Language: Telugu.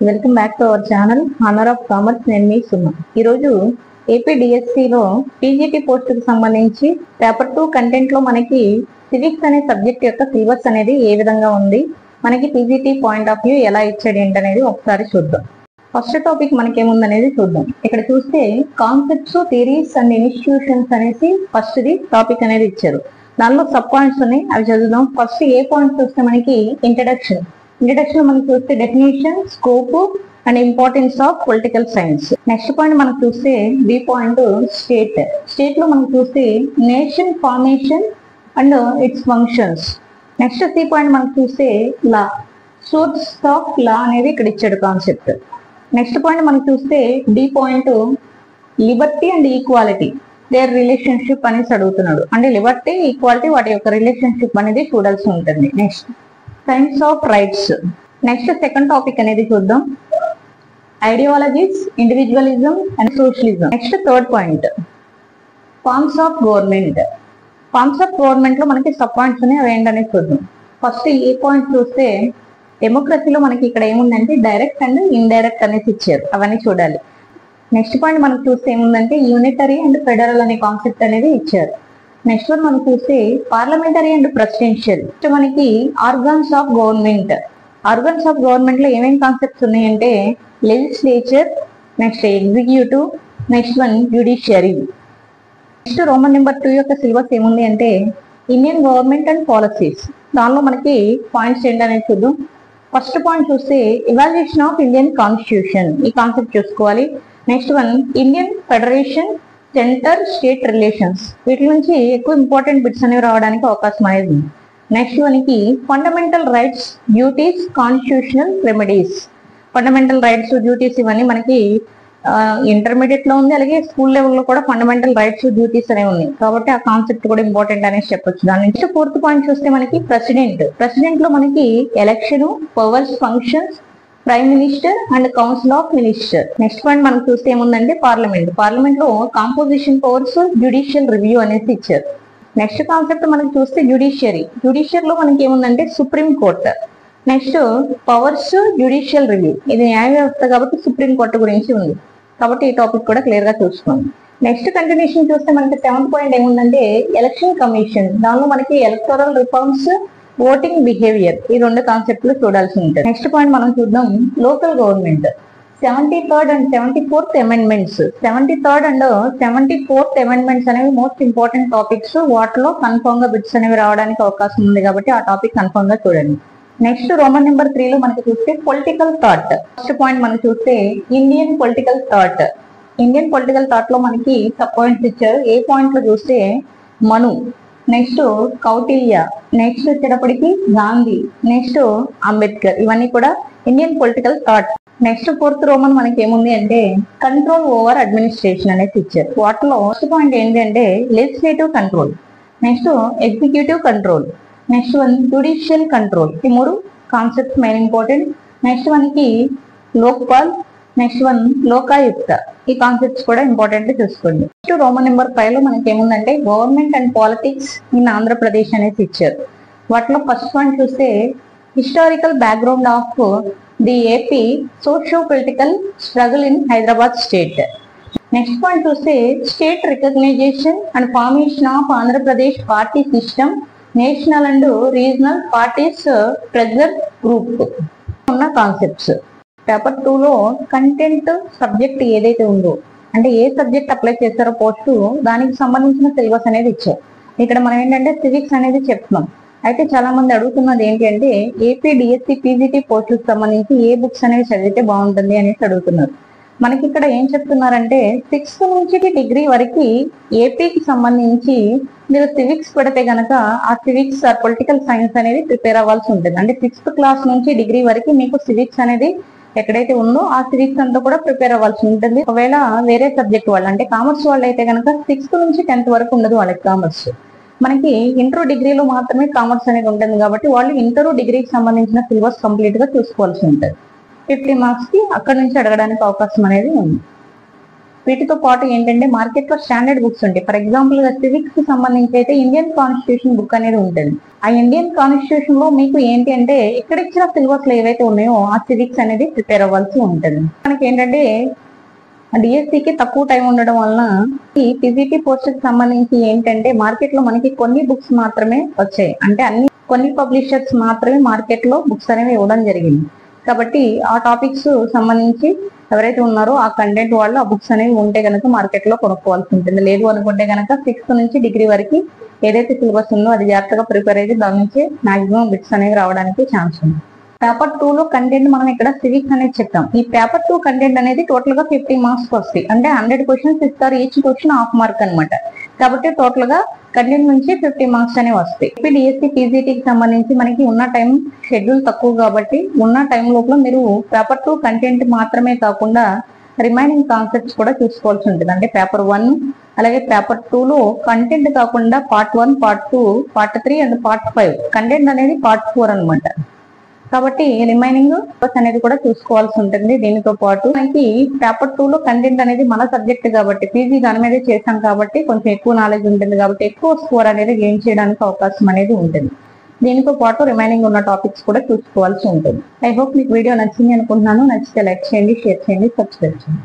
Welcome back to our channel honour of commerce. నేను మీ సుమ. ఈరోజు ఏపీడిఎస్సిలో పీజీటీ పోస్టుకు సంబంధించి పేపర్ 2 కంటెంట్ లో మనకి సివిక్స్ అనే సబ్జెక్ట్ యొక్క సిలబస్ అనేది ఏ విధంగా ఉంది, మనకి పీజీటీ పాయింట్ ఆఫ్ వ్యూ ఎలా ఇచ్చాడు ఏంటనేది ఒకసారి చూద్దాం. ఫస్ట్ టాపిక్ మనకి ఏముందనేది చూద్దాం. ఇక్కడ చూస్తే కాన్సెప్ట్స్, థియరీస్ అండ్ ఇన్స్టిట్యూషన్స్ అనేసి ఫస్ట్ ది టాపిక్ అనేది ఇచ్చారు. దానిలో సబ్ పాయింట్స్ ఉన్నాయి, అవి చదువుదాం. ఫస్ట్ ఏ పాయింట్స్ వస్తే మనకి ఇంట్రడక్షన్ మనం చూస్తే definition, scope and importance of political science. Next point మనం చూస్తే బి పాయింట్ స్టేట్ లో మనం చూస్తే nation formation and its functions. Next C point మనం చూస్తే లా, సోర్స్ ఆఫ్ లా అనేది ఇక్కడ ఇచ్చాడు కాన్సెప్ట్. నెక్స్ట్ పాయింట్ మనం చూస్తే D point liberty and equality their relationship అనేసి అడుగుతున్నాడు. అంటే లిబర్టీ, ఈక్వాలిటీ వాటి యొక్క రిలేషన్షిప్ అనేది చూడాల్సి ఉంటుంది. Next science of rights. Next second topic అనేది చూద్దాం, ideologies, individualism and socialism. Next third point forms of government. Forms of government లో మనకి సబ్ పాయింట్స్ ఉన్నాయి, అవి ఏంటనేది చూద్దాం. ఫస్ట్ ఏ పాయింట్ చూస్తే డెమోక్రసీలో మనకి ఇక్కడ ఏముందంటే డైరెక్ట్ అండ్ ఇండైరెక్ట్ అనేసి ఇచ్చారు, అవన్నీ చూడాలి. నెక్స్ట్ పాయింట్ మనం చూస్తే ఏముందంటే యూనిటరీ అండ్ ఫెడరల్ అనే కాన్సెప్ట్ అనేది ఇచ్చారు. నెక్స్ట్ వన్ మనం చూస్తే పార్లమెంటరీ అండ్ ప్రెసిడెన్షియల్. మనకి organs of government. Organs of government లో ఏమేమి కాన్సెప్ట్స్ ఉన్నాయంటే legislature, next executive, next one judiciary. Next Roman number 2 యొక్క సిలబస్ ఏముంది అంటే ఇండియన్ గవర్నమెంట్ అండ్ పాలసీస్. దానిలో మనకి పాయింట్స్ ఏంటనేది చూద్దాం. ఫస్ట్ పాయింట్ చూస్తే ఎవాల్యుయేషన్ ఆఫ్ ఇండియన్ కాన్స్టిట్యూషన్, ఈ కాన్సెప్ట్ చూసుకోవాలి. Next one Indian federation, centre state relations. వీటి నుంచి ఎక్కువ ఇంపార్టెంట్ బిట్స్ అనేవి రావడానికి అవకాశం అనేది ఉంది. నెక్స్ట్ మనకి fundamental rights, duties, constitutional remedies. Fundamental rights, duties ఇవన్నీ మనకి ఇంటర్మీడియట్ లో ఉంది, అలాగే స్కూల్ లెవెల్లో కూడా ఫండమెంటల్ రైట్స్, డ్యూటీస్ అనేవి ఉన్నాయి, కాబట్టి ఆ కాన్సెప్ట్ కూడా ఇంపార్టెంట్ అనేసి చెప్పొచ్చు. దాని నెక్స్ట్ ఫోర్త్ పాయింట్ చూస్తే మనకి ప్రెసిడెంట్ లో మనకి election, powers, functions, prime minister and council of minister. Next point మనం చూస్తే ఏముందంటే పార్లమెంట్ లో కాంపోజిషన్ పవర్స్, జ్యుడిషియల్ రివ్యూ అనేసి ఇచ్చారు. నెక్స్ట్ కాన్సెప్ట్ మనకి చూస్తే జ్యుడిషియరీ లో మనకి ఏముందంటే supreme court. Next powers, judicial review, ఇది న్యాయ వ్యవస్థ కాబట్టి సుప్రీం కోర్టు గురించి ఉంది, కాబట్టి ఈ టాపిక్ కూడా క్లియర్ గా చూసుకోండి. నెక్స్ట్ కంటిన్యూషన్ చూస్తే మనకి 7th పాయింట్ ఏముందంటే ఎలక్షన్ కమిషన్. దానిలో మనకి ఎలక్టోరల్ రిఫార్మ్స్, ఓటింగ్ బిహేవియర్, ఈ 2 కాన్సెప్ట్లు చూడాల్సి ఉంటుంది. నెక్స్ట్ పాయింట్ మనం చూద్దాం local government. 73rd and 74th amendments. 73rd and 74th amendments అనేవి మోస్ట్ ఇంపార్టెంట్ టాపిక్స్. వాటిలో కన్ఫర్మ్ గా బిట్స్ అనేవి రావడానికి అవకాశం ఉంది, కాబట్టి ఆ టాపిక్ కన్ఫర్మ్ గా చూడండి. నెక్స్ట్ రోమన్ నెంబర్ 3 లో మనకి చూస్తే పొలిటికల్ థాట్. ఫస్ట్ పాయింట్ మనం చూస్తే ఇండియన్ పొలిటికల్ థాట్ లో మనకి సబ్ పాయింట్స్ ఇచ్చారు. ఏ పాయింట్ లో చూస్తే మను, నెక్స్ట్ కౌటిల్య, నెక్స్ట్ వచ్చేటప్పటికి గాంధీ, నెక్స్ట్ అంబేద్కర్, ఇవన్నీ కూడా Indian political thought. Next 4th Roman మనకి ఏముంది అంటే కంట్రోల్ ఓవర్ అడ్మినిస్ట్రేషన్ అనేది ఇచ్చారు. వాటిలో ఫస్ట్ పాయింట్ ఏంటి అంటే legislative control, next executive control, next one judicial control. ఈ 3 కాన్సెప్ట్స్ మెయిన్ ఇంపార్టెంట్. నెక్స్ట్ మనకి లోక్పాల్, నెక్స్ట్ వన్ లోకాయుక్త, ఈ కాన్సెప్ట్స్ కూడా ఇంపార్టెంట్ చూసుకోండి. నెక్స్ట్ రోమన్ నెంబర్ 5 లో మనకి ఏముందంటే government and politics in Andhra Pradesh అనేసి ఇచ్చారు. వాటిలో ఫస్ట్ పాయింట్ చూస్తే historical background of the AP socio political struggle in Hyderabad state. Next point చూస్తే state recognisation and formation of Andhra Pradesh party system, national and regional parties pressure group ఉన్న కాన్సెప్ట్స్. పేపర్ 2 లో కంటెంట్ సబ్జెక్ట్ ఏదైతే ఉందో, అంటే ఏ సబ్జెక్ట్ అప్లై చేస్తారో పోస్ట్, దానికి సంబంధించిన సిలబస్ అనేది ఇచ్చారు. ఇక్కడ మనం ఏంటంటే సివిక్స్ అనేది చెప్తున్నాం. అయితే చాలా మంది అడుగుతున్నది ఏంటి అంటే ఏపీడిఎస్సి పీజీటీ పోస్టులకు సంబంధించి ఏ బుక్స్ అనేవి చదివితే బాగుంటుంది అనేసి అడుగుతున్నారు. మనకి ఇక్కడ ఏం చెప్తున్నారంటే 6th నుంచి డిగ్రీ వరకు ఏపీకి సంబంధించి మీరు సివిక్స్ పెడితే గనక ఆ సివిక్స్ ఆర్ పొలిటికల్ సైన్స్ అనేది ప్రిపేర్ అవ్వాల్సి ఉంటుంది. అంటే 6th క్లాస్ నుంచి డిగ్రీ వరకు మీకు సివిక్స్ అనేది ఎక్కడైతే ఉందో ఆ సివిక్స్ అంతా కూడా ప్రిపేర్ అవ్వాల్సి ఉంటుంది. ఒకవేళ వేరే సబ్జెక్ట్ వాళ్ళు అంటే కామర్స్ వాళ్ళు అయితే కనుక 6th నుంచి 10th వరకు ఉండదు వాళ్ళకి కామర్స్. మనకి ఇంటర్ డిగ్రీలో మాత్రమే కామర్స్ అనేది ఉంటుంది, కాబట్టి వాళ్ళు ఇంటర్ డిగ్రీకి సంబంధించిన సిలబస్ కంప్లీట్ గా చూసుకోవాల్సి ఉంటుంది. 50 మార్క్స్ కి అక్కడ నుంచి అడగడానికి అవకాశం అనేది ఉంది. వీటితో పాటు ఏంటంటే మార్కెట్ లో స్టాండర్డ్ బుక్స్ ఉంటాయి. ఫర్ ఎగ్జాంపుల్ గా సివిక్స్ కి సంబంధించి అయితే ఇండియన్ కాన్స్టిట్యూషన్ బుక్ అనేది ఉంటుంది. ఆ ఇండియన్ కాన్స్టిట్యూషన్ లో మీకు ఏంటి అంటే ఇక్కడ ఇచ్చిన సిలబస్ లో ఏవైతే ఉన్నాయో ఆ సివిక్స్ అనేది ప్రిపేర్ అవ్వాల్సి ఉంటుంది. మనకి ఏంటంటే డిఎస్సికి తక్కువ టైం ఉండడం వలన ఈ పీజీటీ పోస్ట్ కి సంబంధించి ఏంటంటే మార్కెట్ లో మనకి కొన్ని బుక్స్ మాత్రమే వచ్చాయి. అంటే కొన్ని పబ్లిషర్స్ మాత్రమే మార్కెట్ లో బుక్స్ అనేవి ఇవ్వడం జరిగింది. కాబట్టి ఆ టాపిక్స్ సంబంధించి ఎవరైతే ఉన్నారో ఆ కంటెంట్ వాళ్ళు ఆ బుక్స్ అనేవి ఉంటే కనుక మార్కెట్ లో కొనుక్కోవాల్సి ఉంటుంది. లేదు అనుకుంటే కనుక 6th నుంచి డిగ్రీ వరకు ఏదైతే సిలబస్ ఉందో అది జాగ్రత్తగా ప్రిపేర్ అయితే దాని నుంచి మాక్సిమం బిట్స్ అనేవి రావడానికి ఛాన్స్ ఉంది. పేపర్ 2 లో కంటెంట్ మనం ఇక్కడ సివిక్స్ అనేది చెప్పాం. ఈ పేపర్ 2 కంటెంట్ అనేది టోటల్ గా 50 మార్క్స్ వస్తాయి. అంటే 100 క్వశ్చన్స్ ఇస్తారు, ఈచ్ క్వశ్చన్ హాఫ్ మార్క్ అనమాట. కాబట్టి టోటల్ గా కంటెంట్ నుంచి 50 మార్క్స్ అనేవి వస్తాయి. డిఎస్సి పీజీటీకి సంబంధించి మనకి ఉన్న టైం షెడ్యూల్ తక్కువ కాబట్టి ఉన్న టైం లోపల మీరు పేపర్ 2 కంటెంట్ మాత్రమే కాకుండా రిమైనింగ్ కాన్సెప్ట్స్ కూడా చూసుకోవాల్సి ఉంటుంది. అంటే పేపర్ 1 అలాగే పేపర్ 2 లో కంటెంట్ కాకుండా part 1, part 2, part 3 and part 5 content అనేది పార్ట్ 4 అనమాట. కాబట్టి రిమైనింగ్ అనేది కూడా చూసుకోవాల్సి ఉంటుంది. దీనితో పాటు మనకి పేపర్ 2 లో కంటెంట్ అనేది మన సబ్జెక్ట్ కాబట్టి పీజీ దాని మీద చేసాం కాబట్టి కొంచెం ఎక్కువ నాలెడ్జ్ ఉంటుంది కాబట్టి ఎక్కువ స్కోర్ అనేది గెయిన్ చేయడానికి అవకాశం అనేది ఉంటుంది. దీనితో పాటు రిమైనింగ్ ఉన్న టాపిక్స్ కూడా చూసుకోవాల్సి ఉంటుంది. ఐ హోప్ మీకు వీడియో నచ్చింది అనుకుంటున్నాను. నచ్చితే లైక్ చేయండి, షేర్ చేయండి, సబ్స్క్రైబ్ చేయండి.